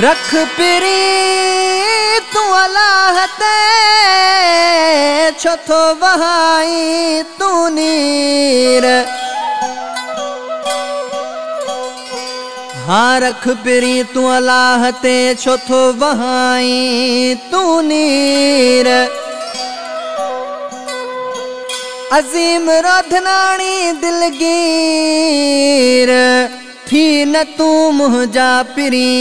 रख पिरी तू अल्लाह ते छो थो वहाई तू नीर। हाँ रख पिरी तू अल्लाह ते छो थो वहाई तू नीर। अजीम रोधनानी दिलगीर थी न तू मुझा पिरी।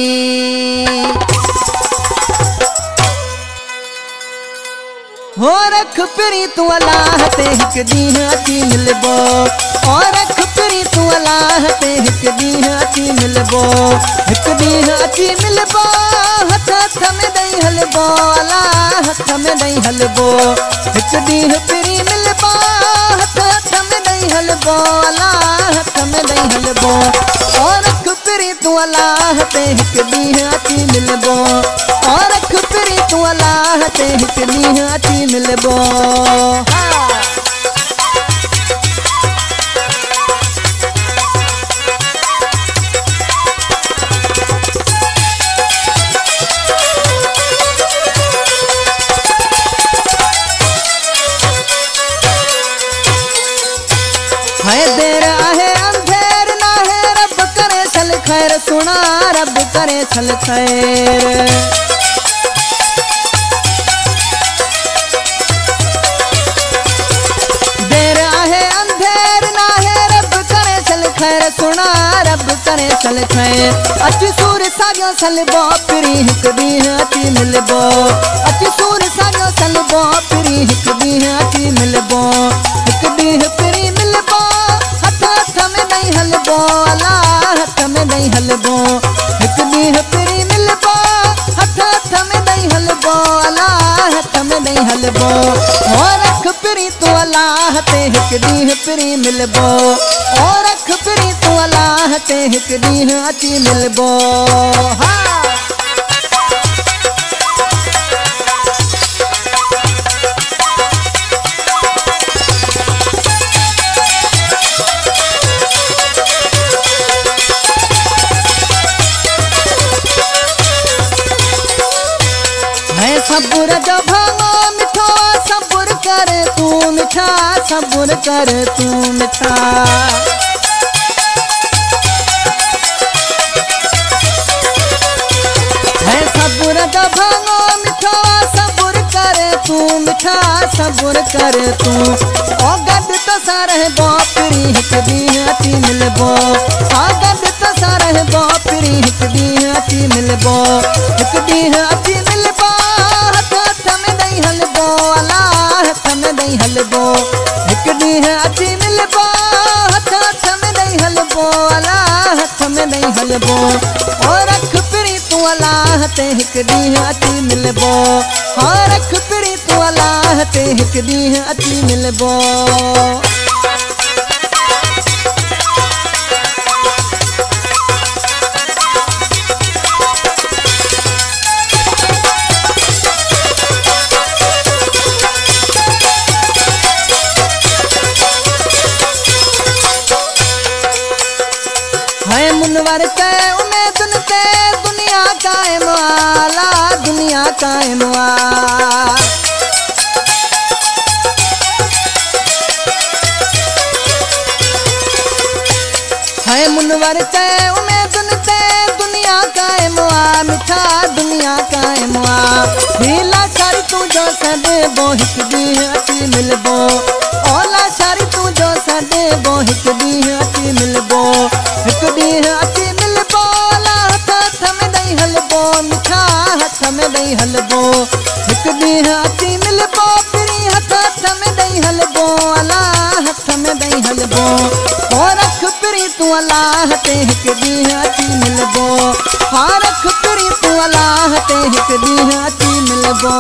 हो रख पिरी तू अल्लाह ते हिक ॾींहुं अची मिलबो। और रख पिरी तू अल्लाह ते हिक ॾींहुं अची मिलबो। हिक ॾींहुं अची मिलबो हथ हथ में ॾेई हलबो। अल्लाह हथ में ॾेई हलबो। हिक ॾींहुं पिरी मिलबो हथ हथ में ॾेई हलबो। अल्लाह हथ में ॾेई हलबो। और रख पिरी तू अल्लाह ते हिक ॾींहुं अची मिलबो। और रख पिरी तू अल्लाह ते हिक ॾींहुं अची मिलबो। है देर आहे अंधेर ना है रब करे छल खैर। सुना रब करे छल खैर। देर आहे अंधेर ना है रब करे छल खैर। सुना रब करे छल खैर। अच सूर साॻियो सलबो पिरी हिक ॾींहुं अची मिलबो। अच सूर साॻियो सलबो पिरी हिक ॾींहुं अची मिलबो। हिक ॾींहुं पिरी मिलबो हथ हथ में ॾेई हलबो। अल्लाह हथ में ॾेई हलबो। हिक ॾींहुं पिरी मिलबो हथ हथ में ॾेई हलबो। अल्लाह हथ में ॾेई हलबो। हो रख पिरी तू अल्लाह ते हिक ॾींहुं पिरी मिलबो। और रख पिरी तू अल्लाह ते हिक ॾींहुं अची मिलबो। सब्र जो भांगो मिठो सब्र कर तू मिठा। सब्र कर तू मिठा। है सब्र जो भांगो मिठो सब्र कर तू मिठा। सब्र कर तू ओ गद तो सारे बापरी हिक ॾींहुं अची मिलबो। आ गद तो सारे बापरी हिक ॾींहुं अची मिलबो। हिक ॾींहुं अची मिलबो हथ हथ में ॾेई हलबो। अल्लाह हथ में ॾेई हलबो। हिक ॾींहुं अची मिलबो हथ हथ में ॾेई हलबो। अल्लाह हथ में ॾेई हलबो। और रख पिरी तू अल्लाह ते हिक ॾींहुं अची मिलबो। हाँ रख पिरी तू अल्लाह ते हिक ॾींहुं अची मिलबो। है मुनवर के उम्मीदुन ते दुनिया कायम आला। दुनिया कायम आ। है मुनवर के उम्मीदुन ते दुनिया कायम आ। मिठा दुनिया कायम आ। हीला सारी तू जो सदे बो हिक ॾींहुं अची मिलबो। ओला सारी तू जो सदे बो हिक ॾींहुं अची मिलबो। हिक ॾींहुं अची मिलबो। अल्लाह हथ हथ में ॾेई हलबो। मिठा हथ में ॾेई हलबो। हिक ॾींहुं अची मिलबो पिरी हथ हथ में ॾेई हलबो। अल्लाह हथ में ॾेई हलबो। हो रख पिरी तू अल्लाह ते हिक ॾींहुं अची मिलबो। हाँ रख पिरी तू अल्लाह ते हिक ॾींहुं अची मिलबो।